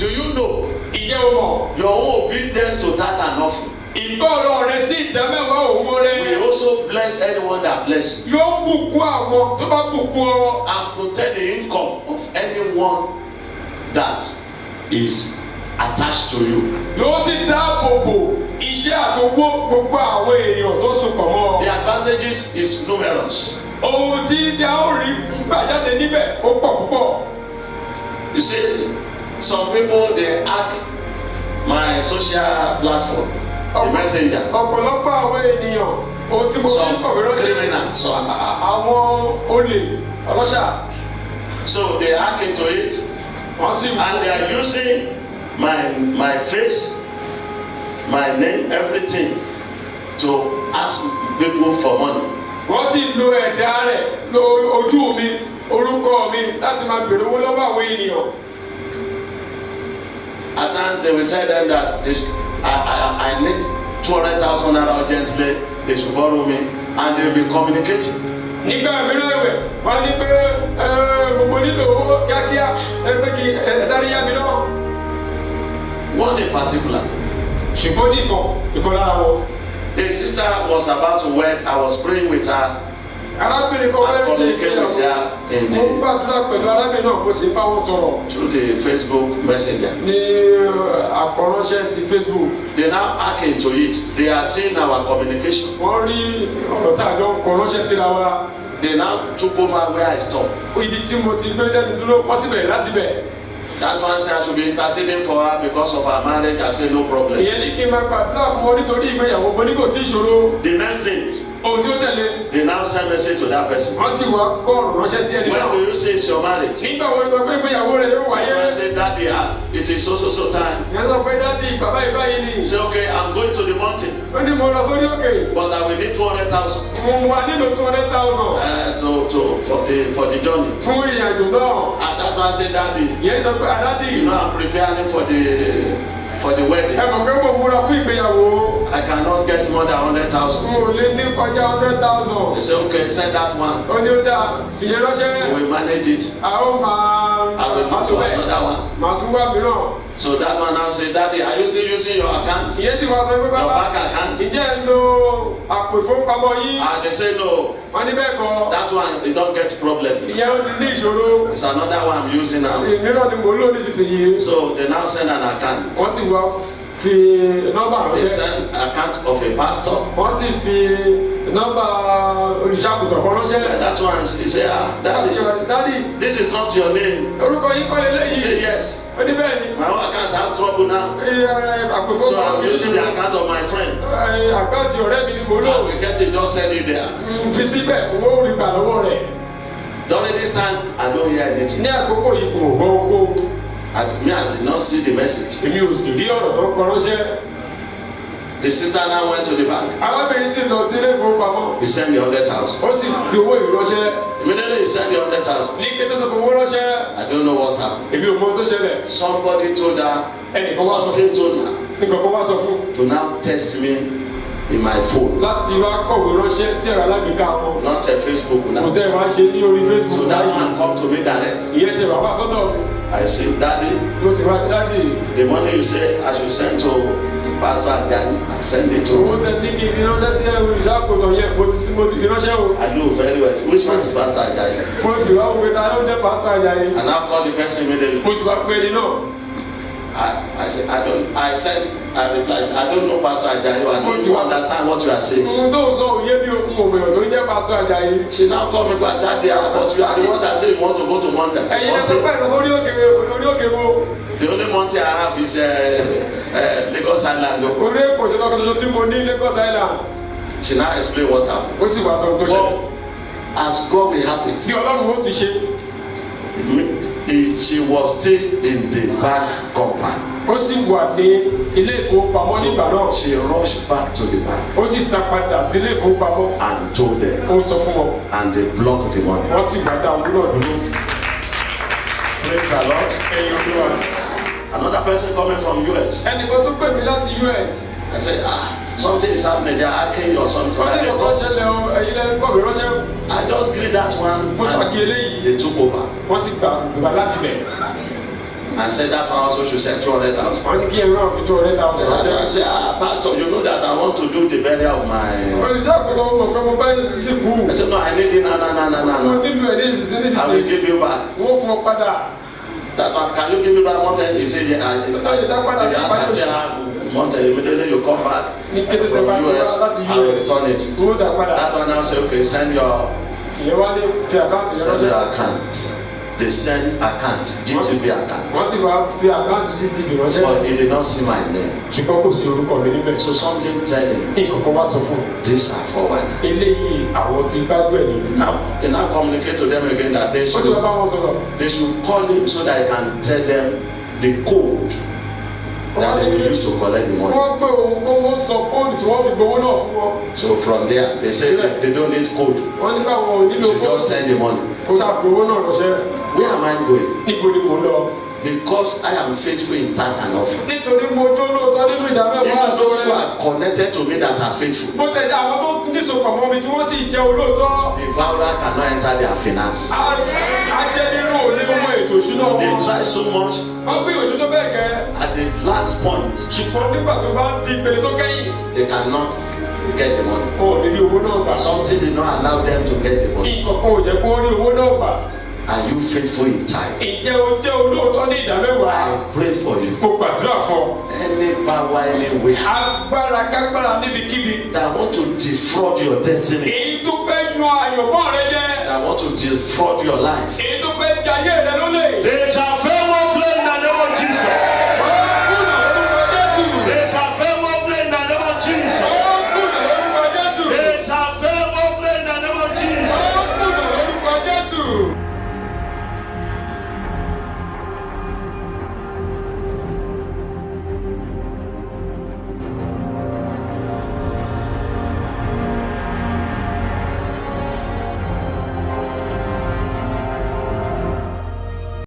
Do you know ìjẹ́ o mọ̀? your own obedience to tithe and offering Ìgbọ́rọ̀ rẹ sí ìdámẹ́wàá òun rẹ. will also bless anyone that bless you Yóò bùkún àwọn tó bá bùkún ọ. and protect the income of anyone that is attached to you. Yóò sì dáàbò bò iṣẹ́ àtowó gbogbo àwọn èèyàn tó sopọ̀ mọ́. The advantages is numerous. Ohun tí a ó rí gbàjáde níbẹ̀ ó pọ̀ púpọ̀. You see, some people they hack my social platform, the messenger. Ọ̀pọ̀lọpọ̀ àwọn ènìyàn ohun tí mo fi ń kọ̀wé Some ránṣẹ́. criminal, some. Àwọn olè ọlọ́ṣà So they hack into it wọ́n sì and they are using my face, my name, everything to ask people for money. wọ́n sì lo ẹ̀dá rẹ̀ lo ojú mi orúkọ mi láti máa bèrè owó lọ́wọ́ àwọn ènìyàn. At times they will tell them that I need 200,000 naira urgently, they should borrow me, and they will be communicating. Nígbà mìíràn ẹ̀wẹ̀ wọ́n ní pé gbogbo nílò owó kíákíá ẹgbẹ́ kí sáré yá mi náà. One in particular, Ṣùgbọ́n ní ìkan lára wọn. the sister was about to wed. I was praying with her Arábìnrin kan and fẹ́ẹ́ ṣe communicating with ìgbéyàwó. her in Mo ń gbàdúrà pẹ̀lú arábìnrin náà mo sì bá wọn sọ̀rọ̀ through the Facebook messenger. ní àkọ́ránṣẹ́ ti Facebook. They now hack into it. They are seeing our communication. Wọ́n rí ọ̀rọ̀ tá a jọ ń kọ ránṣẹ́ síra wa. They now took over where I stopped. Ibi tí mo ti gbé dẹ́nu dúró wọ́n sì bẹ̀rẹ̀ láti bẹ̀. That's why I said I should be interceding for her because of her marriage. I said no problem. Ìyẹn ní kí n máa gbàdúrà fún wọn nítorí ìgbéyàwó mo ní kò sí ìṣòro. The next thing, Ohun tí ó tẹ̀lé they now send message to that person. wọ́n sì wá kọ́ ọ̀rọ̀ ránṣẹ́ sí ẹni When náà. do you say it's your marriage? Nígbà wo ni wọ́n pé ìgbéyàwó rẹ̀ yóò wáyé? So I said, Daddy, it is so time. Ìyẹn sọ pé dádì bàbá ìbáyìí ni. He said, okay, I'm going to the mountain, Ó ní mo lọ sórí òkè. but I will need 200,000 Mo wà nílò 200,000 for the journey. fún ìrìnàjò náà. And that's why I said, Daddy, Ìyẹn sọ pé àdádì you know I'm preparing for the wedding. ẹ mọ̀ pé mo múra fún ìgbéyàwó. I cannot get more than 100,000. Mo lè ní kọjá 100,000. He said, okay, send that one. Ó ní ó dáa fìyẹn ránṣẹ́. We will manage it. A ó I will máa look tún for bẹ́ẹ̀. another one. Màá tún wá mìíràn. So that one now said, Daddy, are you still using your account? Ìyẹn sì wá sọ pé Your bàbá bank account? ìjẹ́ ń lo àpò ìfowópamọ́ yín. And they say, no, Wọ́n ní bẹ́ẹ̀ kọ́. that one, they don't get problem. Ìyẹn ó ti ní ìṣòro. It's another one I'm using now. Ìmíràn ni mò ń lò nísinsìnyí. So they now send an account. Wọ́n sì wá fi nọ́mbà They ránṣẹ́. send account of a pastor. Wọ́n sì fi nọ́mbà olùṣàgùtàn kan ránṣẹ́. And that one, he said, Daddy, Dádì this is not your name. orúkọ yín kọ́ He said, lélẹ́yìí. yes. Ó ní bẹ́ẹ̀ ni. My own account has trouble now. Àpò So I'm ìfowópamọ́ using the account of my friend. àkáǹtì ọ̀rẹ́ mi ni mo lò. I will get it, just send it there. Fi síbẹ̀ owó rí gbà lọ́wọ́ rẹ̀. During this time, I don't hear anything. Ní àkókò yìí kò gbọ́ oko. I did not see the message. Èmi ò sì rí ọ̀rọ̀ tó kọ ránṣẹ́. The sister now went to the bank. Arábìnrin sì lọ sí ilé ìfowópamọ́. He sent me 100,000. Ó sì fi owó yìí ránṣẹ́. Immediately he sent me 100,000. Ní kété tó fi owó ránṣẹ́. I don't know what happened. Èmi ò mọ ohun tó ṣẹlẹ̀. Somebody told her, Ẹnìkan wá sọ fún. something told her Nǹkan kan wá sọ fún. to now text me in my phone. Láti wá kọ̀wé ránṣẹ́ sí ẹ̀rọ alágbèéká wọn. Not a Facebook Kò now. tẹ́ ẹ wá ṣe ní orí So Facebook that báyìí. man come to me direct. Ìyẹn ti bàbá sọ́dọ̀ mi. I said, Daddy, Mo sì wá dádì. the money you say I should send to Pastor Agani, I send it Owó to. tẹ ní kí n fi ránṣẹ́ sí ẹ̀rọ ìṣàkóso yẹn mo ti fi ránṣẹ́ o. I know very well. Which one is Pastor Agani? Mo sì wá wípé ta ló jẹ́ pásítọ̀ Àjàyí. And I called the person immediately. Mo sì wá pé ẹni náà. I said, I replied, I don't know Pastor Ajayi. I don't even understand what you are saying. Ohun tó sọ òye bí okun òmìnira tó ń jẹ́ pásítọ̀ Àjàyí. She now called me back that day, but you are the one that said you want to go to mountains. Ẹ̀yin ẹ̀ tó pẹ́ ìtọ́jú orí òkè wo. The only mountain I have is Lagos Island. Orí èkó tó lọ́kọ̀ tó mo ní Lagos Island. She now explained what happened. Ó sì wá sọ ohun tó ṣẹlẹ̀. Well, as God will have it, Tí Ọlọ́run ó ti ṣe. she was still in the bank compound. Ó sì wà ní ilé ìfowópamọ́ nígbà náà. So she rushed back to the bank Ó sì sá padà sí ilé ìfowópamọ́. and told them, Ó sọ fún wọn. and they blocked the money. Wọ́n sì gbàdá owó náà dúró. Praise the Lord. Ẹ̀yin olúwa. Another person coming from US. Ẹnìkan tó pè mí láti US. I said, something is happening. They are hacking you or something. Wọ́n ní ìkọ́ ṣẹlẹ̀ o, ẹ̀yin lẹ́nu kọ̀wé ránṣẹ́. I just greet that one Mo ṣàkí and eléyìí. they took over. Wọ́n sì gbà ìgbà láti bẹ̀. and said that one also should send 200,000. wọ́n ní kí ẹ náà fi 200,000 That's why I ránṣẹ́. say, Pastor, you know that I want to do the burial of my. olùjọ́ àpèkọ́ mọ̀ pé mo bá yín sísí kú. I said, no, I need it. No. wọ́n nílò ẹ̀ ní ìsinsìnyí I will give you back. wọ́n fún ọ padà. That one, can you give me back money? He said, yeah. I said, money. Immediately you come back from US, I will return it. That one now say, okay, send your account. They send account, GTB account. wọ́n sì wá fi àkáǹtì GTB ránṣẹ́. But he did not see my name. ṣùgbọ́n kò sí orúkọ mi níbẹ̀. So something tell him, ìkọ̀kọ̀ wá sọ fún un. these are forward. eléyìí àwọn ti gbájú ẹ̀ nìyí. Now, they now communicate to them again that ó sì wá bá wọn sọ̀rọ̀. they should call him so that he can tell them the code that they will use to collect the money. wọ́n pé òun kó wọ́n sọ kóòdù tí wọ́n fi gbowó náà fún wọn. So from there, they say they don't need code. wọ́n ní káwọn ò You nílò should kóòdù. just send the money. kó ṣàfi owó náà ránṣẹ́. Where am I going? níbo ni mò ń lọ. Because I am faithful in tithe and offering. nítorí mo jó lóòótọ́ nínú ìdámẹ́wàá Even àti those who ọrẹ. are connected to me that are faithful, bó tẹ̀lé àwọn tó níṣopọ̀ mọ́ mi tí wọ́n sì jẹ́ olóòótọ́. the devourer cannot enter their finance. a jẹ́ nínú òní mọ́ ètò ìṣúná They wọn. try so much. wọ́n gbìyànjú tó bẹ́ẹ̀ gẹ́. At the last point, ṣùgbọ́n nígbà tó bá di ìpele tó kẹ́yìn. they cannot get the money. wọn ò ní rí owó náà gbà. Something did not allow them to get the money. ìkọ̀kọ̀ ò jẹ́ kó rí owó náà gbà. Are you faithful in tithe? ìjẹ́ o jẹ́ olóòótọ́ ní ìdámẹ́wàá. I pray for you. mo gbàdúrà fún ọ. Any power anywhere agbára kágbára níbikíbi. that want to defraud your destiny, èyí tó fẹ́ yan àyànmọ́ rẹ jẹ́. that want to defraud your life, èyí tó fẹ́ jayé rẹ lólè. they shall fail woefully in the name of Jesus. ó kùnà lórúkọ Jésù. They shall fail woefully in the name of Jesus. ó kùnà lórúkọ Jésù. They shall fail woefully in the name of Jesus. ó kùnà lórúkọ Jésù.